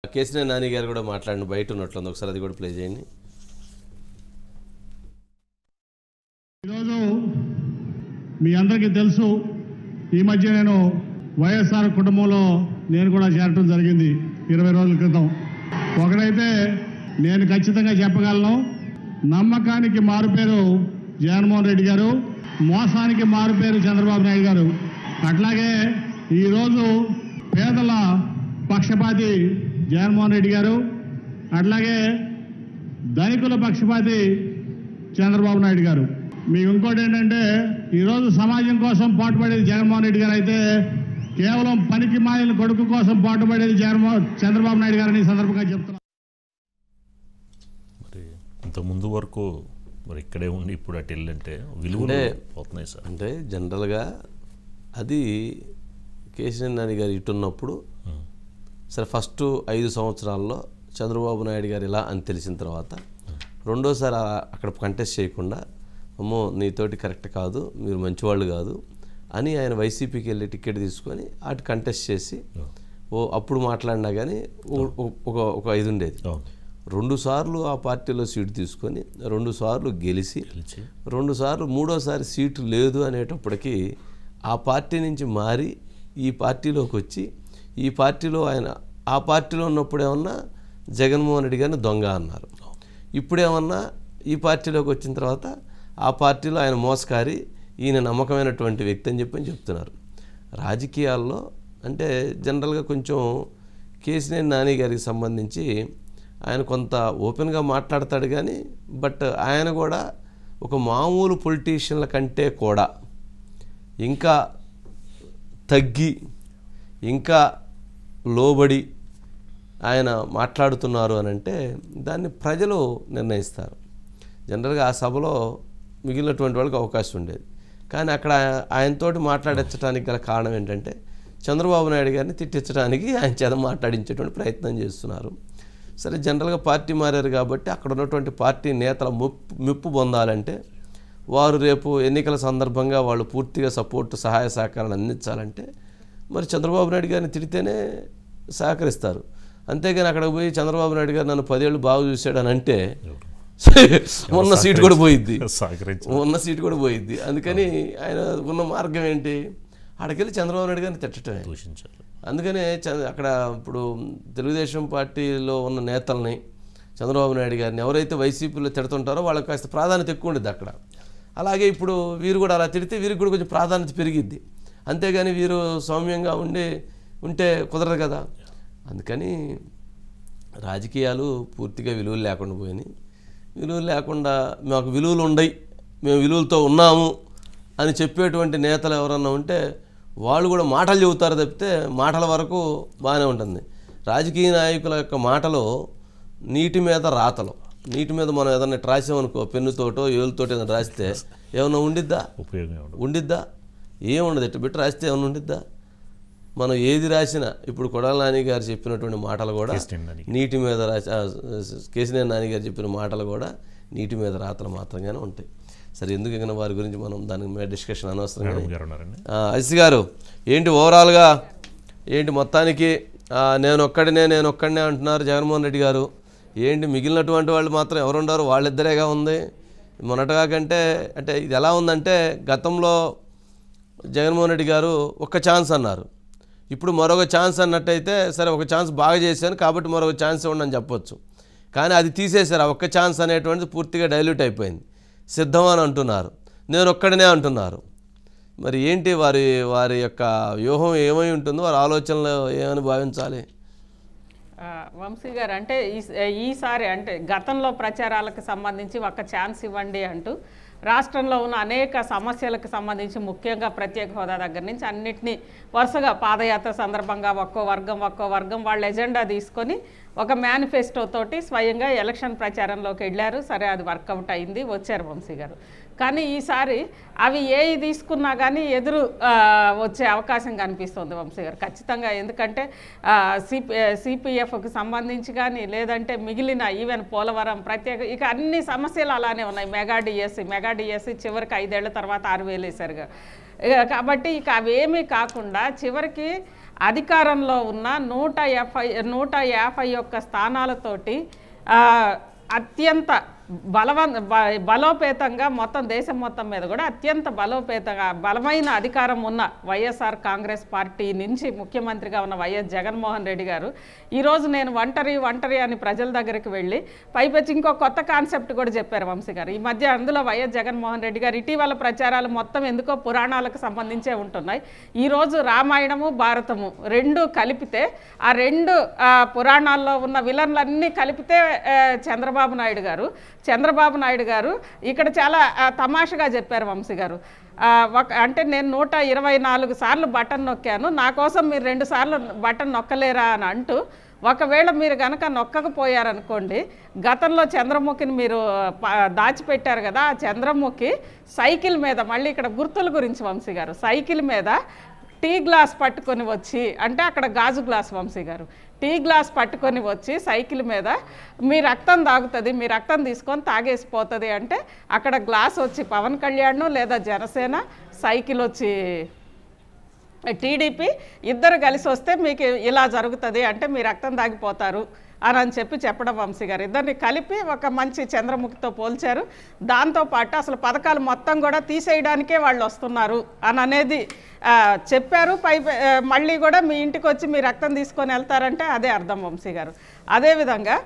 కేసీఆర్ నాని గారు కూడా మాట్లాడిన బయట ఉన్నట్లుంది, ఒకసారి అది కూడా ప్లే చేయండి. ఈరోజు మీ అందరికీ తెలుసు, ఈ మధ్య నేను వైఎస్ఆర్ కుటుంబంలో నేను కూడా చేరటం జరిగింది 20 రోజుల క్రితం. ఒకటైతే నేను ఖచ్చితంగా చెప్పగలను, నమ్మకానికి మారుపేరు జగన్మోహన్ రెడ్డి గారు, మోసానికి మారుపేరు చంద్రబాబు నాయుడు గారు. అట్లాగే ఈరోజు పేదల పక్షపాతి జగన్మోహన్ రెడ్డి గారు, అట్లాగే ధనికుల పక్షపాతి చంద్రబాబు నాయుడు గారు. మీకు ఇంకోటి ఏంటంటే, ఈరోజు సమాజం కోసం పాటుపడేది జగన్మోహన్ రెడ్డి గారు అయితే, కేవలం పనికి మాలిన కొడుకు కోసం పాటుపడేది చంద్రబాబు నాయుడు గారు అని సందర్భంగా చెప్తున్నారు. మరి ఇంతకుముందు వరకు మరి ఇక్కడే ఉండి ఇప్పుడు అటు వెళ్ళంటే విలువలు పోతున్నాయి సార్. అంటే జనరల్గా అది కేసీఆర్ నాని గారు ఇటున్నప్పుడు సరే ఫస్ట్ 5 సంవత్సరాల్లో చంద్రబాబు నాయుడు గారు ఇలా అని తెలిసిన తర్వాత రెండోసారి అక్కడ కంటెస్ట్ చేయకుండా, అమ్మో నీతోటి కరెక్ట్ కాదు, మీరు మంచివాళ్ళు కాదు అని ఆయన వైసీపీకి వెళ్ళి టికెట్ తీసుకొని అటు కంటెస్ట్ చేసి అప్పుడు మాట్లాడినా కానీ ఒక ఇది ఉండేది. 2 సార్లు ఆ పార్టీలో సీటు తీసుకొని 2 సార్లు గెలిచి 2 సార్లు మూడోసారి సీటు లేదు అనేటప్పటికీ ఆ పార్టీ నుంచి మారి ఈ పార్టీలోకి వచ్చి ఈ పార్టీలో ఆయన ఆ పార్టీలో ఉన్నప్పుడు ఏమన్నా జగన్మోహన్ రెడ్డి గారిని దొంగ అన్నారు, ఇప్పుడేమన్నా ఈ పార్టీలోకి వచ్చిన తర్వాత ఆ పార్టీలో ఆయన మోసకారి, ఈయన నమ్మకమైనటువంటి వ్యక్తి అని చెప్తున్నారు. రాజకీయాల్లో అంటే జనరల్గా కొంచెం కేసీఆర్ నాని గారికి సంబంధించి ఆయన కొంత ఓపెన్గా మాట్లాడతాడు కానీ, బట్ ఆయన కూడా ఒక మామూలు పొలిటీషియన్ల కంటే కూడా ఇంకా తగ్గి ఇంకా లోబడి ఆయన మాట్లాడుతున్నారు అని అంటే దాన్ని ప్రజలు నిర్ణయిస్తారు. జనరల్గా ఆ సభలో మిగిలినటువంటి వాళ్ళకి అవకాశం ఉండేది, కానీ అక్కడ ఆయనతోటి మాట్లాడించడానికి గల కారణం ఏంటంటే చంద్రబాబు నాయుడు గారిని తిట్టించడానికి ఆయన చేత మాట్లాడించేటువంటి ప్రయత్నం చేస్తున్నారు. సరే జనరల్గా పార్టీ మారారు కాబట్టి అక్కడ ఉన్నటువంటి పార్టీ నేతల మెప్పు పొందాలంటే వారు రేపు ఎన్నికల సందర్భంగా వాళ్ళు పూర్తిగా సపోర్టు సహాయ సహకారాలు అందించాలంటే మరి చంద్రబాబు నాయుడు గారిని తిడితేనే సహకరిస్తారు. అంతేగాని అక్కడికి పోయి చంద్రబాబు నాయుడు గారు నన్ను 10 ఏళ్ళు బాగా చూశాడు అని అంటే ఉన్న సీటు కూడా పోయిద్ది. అందుకని ఆయన ఉన్న మార్గం ఏంటి, అక్కడికెళ్ళి చంద్రబాబు నాయుడు గారిని తిట్టడమే. అందుకనే అక్కడ ఇప్పుడు తెలుగుదేశం పార్టీలో ఉన్న నేతల్ని చంద్రబాబు నాయుడు గారిని ఎవరైతే వైసీపీలో తిడుతుంటారో వాళ్ళకి కాస్త ప్రాధాన్యత ఎక్కువ ఉండేది అక్కడ. అలాగే ఇప్పుడు వీరు కూడా అలా తిడితే వీరికి కూడా కొంచెం ప్రాధాన్యత పెరిగిద్ది. అంతేగాని వీరు సౌమ్యంగా ఉంటే కుదరదు కదా. అందుకని రాజకీయాలు పూర్తిగా విలువలు లేకుండా పోయినాయి. విలువలు లేకుండా మాకు విలువలు ఉండయి, మేము విలువలతో ఉన్నాము అని చెప్పేటువంటి నేతలు ఎవరన్నా ఉంటే వాళ్ళు కూడా మాటలు చెబుతారు తప్పితే మాటల వరకు బాగానే ఉంటుంది. రాజకీయ నాయకుల యొక్క మాటలు నీటి మీద రాతలు. నీటి మీద మనం ఏదన్నా రాసామనుకో, పెన్నుతోటో ఏళ్ళతోటో ఏదైనా రాస్తే ఏమన్నా ఉండిద్దా? ఏముండదు. ఎట్టు పెట్టి రాస్తే ఏమన్నా ఉండిద్దా? మనం ఏది రాసినా ఇప్పుడు కొడాల నాని గారు చెప్పినటువంటి మాటలు కూడా నీటి మీద కేసీఆర్ నాని గారు చెప్పిన మాటలు కూడా నీటి మీద రాతలు మాత్రంగానే ఉంటాయి. సరే ఎందుకు ఇంకా వారి గురించి మనం దాని మీద డిస్కషన్ అనవసరం. అజిత్ గారు ఏంటి ఓవరాల్గా ఏంటి మొత్తానికి నేను ఒక్కడినే అంటున్నారు జగన్మోహన్ రెడ్డి గారు. ఏంటి మిగిలినటువంటి వాళ్ళు మాత్రం ఎవరుండారు, వాళ్ళిద్దరేగా ఉంది. మొన్నటిగా కంటే అంటే ఇది ఎలా ఉందంటే గతంలో జగన్మోహన్ రెడ్డి గారు ఒక్క ఛాన్స్ అన్నారు, ఇప్పుడు మరొక ఛాన్స్ అన్నట్టయితే సరే ఒక ఛాన్స్ బాగా చేశాను కాబట్టి మరొక ఛాన్స్ ఇవ్వండి చెప్పొచ్చు. కానీ అది తీసేశారు. ఆ ఒక్క ఛాన్స్ అనేటువంటిది పూర్తిగా డైల్యూట్ అయిపోయింది. సిద్ధం అని అంటున్నారు, నేను ఒక్కడనే అంటున్నారు. మరి ఏంటి వారి యొక్క వ్యూహం ఏమై ఉంటుందో, వారి ఆలోచనలు ఏమని భావించాలి? వంశీ గారు అంటే ఈసారి అంటే గతంలో ప్రచారాలకు సంబంధించి ఒక ఛాన్స్ ఇవ్వండి అంటూ రాష్ట్రంలో ఉన్న అనేక సమస్యలకు సంబంధించి ముఖ్యంగా ప్రత్యేక హోదా దగ్గర నుంచి అన్నిటినీ వరుసగా పాదయాత్ర సందర్భంగా ఒక్కో వర్గం వాళ్ళ ఎజెండా తీసుకొని ఒక మేనిఫెస్టో తోటి స్వయంగా ఎలక్షన్ ప్రచారంలోకి వెళ్ళారు. సరే అది వర్కౌట్ అయింది, వచ్చారు వంశీ గారు. కానీ ఈసారి అవి ఏవి తీసుకున్నా కానీ ఎదురు వచ్చే అవకాశం కనిపిస్తుంది వంశీ గారు ఖచ్చితంగా. ఎందుకంటే సిపిఎఫ్కి సంబంధించి కానీ లేదంటే మిగిలిన ఈవెన్ పోలవరం ప్రత్యేక ఇక అన్ని సమస్యలు అలానే ఉన్నాయి. మెగా డిఎస్సి చివరికి 5 ఏళ్ల తర్వాత 6,000 వేసారుగా. కాబట్టి ఇక అవేమీ కాకుండా చివరికి అధికారంలో ఉన్న 151 స్థానాలతోటి అత్యంత బలోపేతంగా మొత్తం దేశం మొత్తం మీద కూడా అత్యంత బలమైన అధికారం ఉన్న వైఎస్ఆర్ కాంగ్రెస్ పార్టీ నుంచి ముఖ్యమంత్రిగా ఉన్న వైఎస్ జగన్మోహన్ రెడ్డి గారు ఈరోజు నేను ఒంటరి అని ప్రజల దగ్గరికి వెళ్ళి పైపెచ్చి ఇంకో కొత్త కాన్సెప్ట్ కూడా చెప్పారు వంశీ గారు. ఈ మధ్య అందులో వైఎస్ జగన్మోహన్ రెడ్డి గారు ఇటీవల ప్రచారాలు మొత్తం ఎందుకో పురాణాలకు సంబంధించే ఉంటున్నాయి. ఈరోజు రామాయణము భారతము రెండు కలిపితే ఆ రెండు పురాణాల్లో ఉన్న విలన్లన్నీ కలిపితే చంద్రబాబు నాయుడు గారు ఇక్కడ చాలా తమాషగా చెప్పారు వంశీ గారు. అంటే నేను 124 సార్లు బటన్ నొక్కాను, నా కోసం మీరు 2 సార్లు బటన్ నొక్కలేరా అని అంటూ, ఒకవేళ మీరు కనుక నొక్కకపోయారనుకోండి, గతంలో చంద్రముఖిని మీరు దాచిపెట్టారు కదా, ఆ చంద్రముఖి సైకిల్ మీద, మళ్ళీ ఇక్కడ గుర్తుల గురించి వంశీ గారు, సైకిల్ మీద టీ గ్లాస్ పట్టుకొని వచ్చి, అంటే అక్కడ గాజు గ్లాస్ వంశీ గారు, టీ గ్లాస్ పట్టుకొని వచ్చి సైకిల్ మీద మీ రక్తం తాగుతుంది, మీ రక్తం తీసుకొని తాగేసిపోతుంది అంటే, అక్కడ గ్లాస్ వచ్చి పవన్ కళ్యాణ్ లేదా జనసేన, సైకిల్ వచ్చి టీడీపీ, ఇద్దరు కలిసి వస్తే మీకు ఇలా జరుగుతుంది అంటే మీ రక్తం తాగిపోతారు అని చెప్పడం వంశీ గారు. ఇద్దరిని కలిపి ఒక మంచి చంద్రముఖితో పోల్చారు. దాంతోపాటు అసలు పథకాలు మొత్తం కూడా తీసేయడానికే వాళ్ళు వస్తున్నారు అని అనేది చెప్పారు. మళ్ళీ కూడా మీ ఇంటికి వచ్చి మీ రక్తం తీసుకొని వెళ్తారంటే అదే అర్థం వంశీ గారు. అదేవిధంగా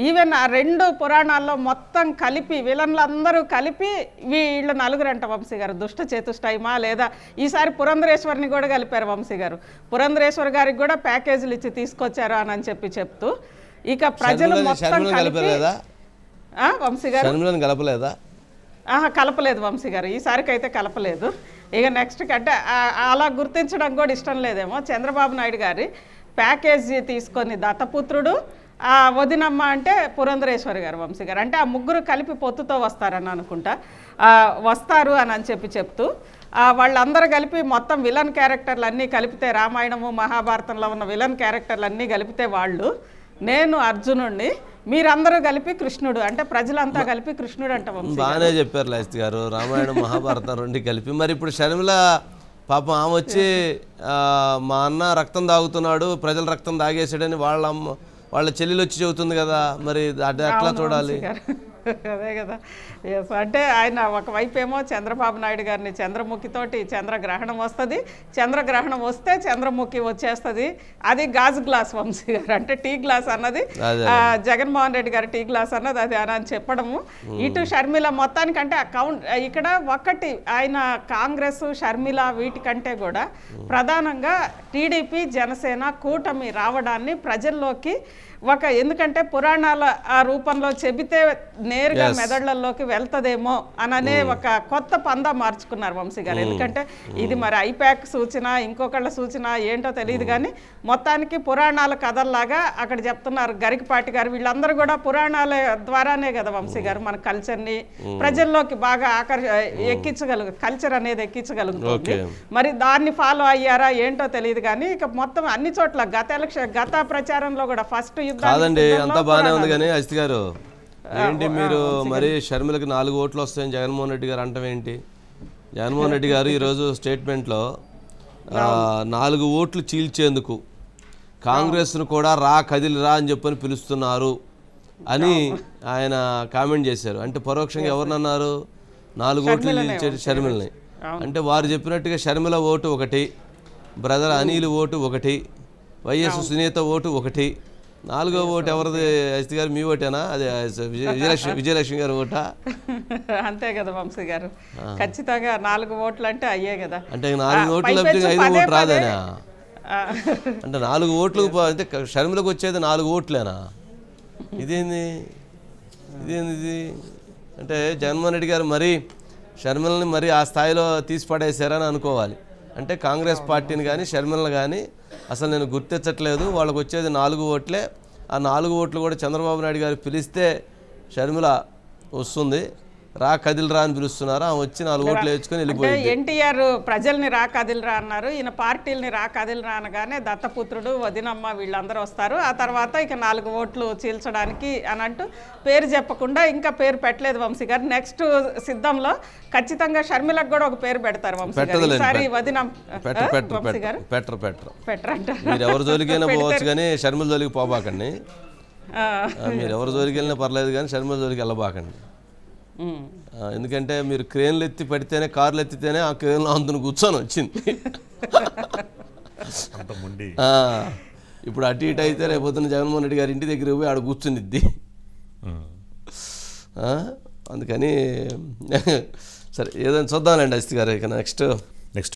ఈవెన్ ఆ 2 పురాణాల్లో మొత్తం కలిపి విలన్లందరూ కలిపి వీళ్ళు 4 అంట వంశీ గారు. దుష్ట చతుష్టయమా లేదా ఈసారి పురంధరేశ్వరిని కూడా కలిపారు వంశీ గారు. పురంధరేశ్వరి గారికి కూడా ప్యాకేజీలు ఇచ్చి తీసుకొచ్చారు అని చెప్తూ ఇక ప్రజలు మొత్తం వంశీ గారు కలపలేదు వంశీ గారు, ఈసారికి అయితే కలపలేదు. ఇక నెక్స్ట్ అంటే అలా గుర్తించడం కూడా ఇష్టం లేదేమో. చంద్రబాబు నాయుడు గారి ప్యాకేజీ తీసుకొని దత్తపుత్రుడు, వదినమ్మ అంటే పురంధరేశ్వరి గారు వంశీ గారు, అంటే ఆ ముగ్గురు కలిపి పొత్తుతో వస్తారని అనుకుంటా, వస్తారు అని చెప్తూ వాళ్ళందరూ కలిపి మొత్తం విలన్ క్యారెక్టర్లు అన్నీ కలిపితే, రామాయణము మహాభారతంలో ఉన్న విలన్ క్యారెక్టర్లు అన్నీ కలిపితే వాళ్ళు, నేను అర్జునుడిని, మీరందరూ కలిపి కృష్ణుడు, అంటే ప్రజలంతా కలిపి కృష్ణుడు అంట. బాగానే చెప్పారు లైస్త్ గారు, రామాయణం మహాభారతం 2 కలిపి. మరి ఇప్పుడు షర్మిల పాపం ఆమె వచ్చి మా అన్న రక్తం తాగుతున్నాడు, ప్రజల రక్తం తాగేసాడని వాళ్ళ చెల్లెలు వచ్చి చెబుతుంది కదా, మరి అది ఎట్లా చూడాలి? అదే కదా. అంటే ఆయన ఒకవైపు ఏమో చంద్రబాబు నాయుడు గారిని చంద్రముఖితోటి చంద్రగ్రహణం వస్తుంది, చంద్రగ్రహణం వస్తే చంద్రముఖి వచ్చేస్తుంది, అది గాజు గ్లాస్ వంశీ గారు, అంటే టీ గ్లాస్ అన్నది జగన్మోహన్ రెడ్డి గారి టీ గ్లాస్ అన్నది అది అని చెప్పడము. ఇటు షర్మిల మొత్తానికంటే ఇక్కడ ఒకటి ఆయన కాంగ్రెస్ షర్మిల వీటికంటే కూడా ప్రధానంగా టీడీపీ జనసేన కూటమి రావడాన్ని ప్రజల్లోకి ఎందుకంటే పురాణాల రూపంలో చెబితే నేరుగా మెదళ్లలోకి వెళ్తదేమో అననే ఒక కొత్త పందా మార్చుకున్నారు వంశీ గారు. ఎందుకంటే ఇది మరి ఐపాక్ సూచన, ఇంకొకళ్ళ సూచన ఏంటో తెలియదు కానీ మొత్తానికి పురాణాల కథల్లాగా అక్కడ చెప్తున్నారు. గరికపాటి గారు వీళ్ళందరూ కూడా పురాణాల ద్వారానే కదా వంశీ గారు మన కల్చర్ని ప్రజల్లోకి బాగా కల్చర్ అనేది ఎక్కించగలుగుతుంది. మరి దాన్ని ఫాలో అయ్యారా ఏంటో తెలియదు కానీ ఇక మొత్తం అన్ని చోట్ల గత ప్రచారంలో కూడా ఫస్ట్ కాదండి, అంతా బాగానే ఉంది కానీ అజిత్ గారు ఏంటి మీరు మరి షర్మిలకి 4 ఓట్లు వస్తాయని జగన్మోహన్ రెడ్డి గారు అంటాం ఏంటి? జగన్మోహన్ రెడ్డి గారు ఈరోజు స్టేట్మెంట్లో 4 ఓట్లు చీల్చేందుకు కాంగ్రెస్ను కూడా కదిలిరా అని చెప్పని పిలుస్తున్నారు అని ఆయన కామెంట్ చేశారు. అంటే పరోక్షంగా ఎవరినన్నారు? 4 ఓట్లు చీల్చే షర్మిలని. అంటే వారు చెప్పినట్టుగా Sharmila vote 1, brother Anil vote 1, YS Sunitha vote 1, 4వ ఓటు ఎవరిది అజిత్ గారు? మీ ఓటేనా? అదే విజయలక్ష్మి గారు ఓటా? అంతే కదా వంశీ గారు, ఖచ్చితంగా 4 ఓట్లు అంటే అయ్యే కదా. అంటే 4 ఓట్లు తప్పితే 5వ ఓటు రాదేనా? అంటే 4 ఓట్లు అంటే షర్మిలకు వచ్చేది 4 ఓట్లేనా? ఇదేంది ఇది? అంటే జగన్మోహన్ రెడ్డి గారు మరీ షర్మిలని మరీ ఆ స్థాయిలో తీసి పడేశారని అనుకోవాలి. అంటే కాంగ్రెస్ పార్టీని కానీ షర్మిలను కానీ అసలు నేను గుర్తించట్లేదు, వాళ్ళకి వచ్చేది 4 ఓట్లే, ఆ 4 ఓట్లు కూడా చంద్రబాబు నాయుడు గారు పిలిస్తే షర్మిల వస్తుంది, రా కదిలిరా అని పిలుస్తున్నారు, ఆమె వచ్చి 4 ఓట్లు వేసుకొని అంటే వెళ్ళిపోయింది. ఎన్టీఆర్ ప్రజల్ని రా కదిలిరా అన్నారు, ఈయన పార్టీలని రా కదిలిరా అనగానే దత్తపుత్రుడు వదినమ్మ వీళ్ళందరూ వస్తారు. ఆ తర్వాత ఇక 4 ఓట్లు చీల్చడానికి అని అంటూ పేరు చెప్పకుండా ఇంకా పేరు పెట్టలేదు వంశీ గారు. నెక్స్ట్ సిద్ధంలో ఖచ్చితంగా షర్మిలకు కూడా ఒక పేరు పెడతారు వంశీ గారు. ఈసారి వంశీ గారు పెట్టరంట. మీరు ఎవరి జోలికైనా పోవచ్చు కానీ షర్మిల జోలికి పోబాకండి. మీరు ఎవరి జోలికి వెళ్ళినా పర్లేదు కానీ షర్మిల జోలికి వెళ్ళబాకండి. ఎందుకంటే మీరు క్రేన్లు ఎత్తి పెడితేనే, కార్లు ఎత్తితేనే ఆ క్రేన్లో అందును కూర్చొని వచ్చింది. ఇప్పుడు అటు ఇటు అయితే రేపొద్దున జగన్మోహన్ రెడ్డి గారి ఇంటి దగ్గర పోయి ఆడ కూర్చునిద్ది. అందుకని సరే ఏదైనా చూద్దాంలేండి అజిత్ గారు. ఇక నెక్స్ట్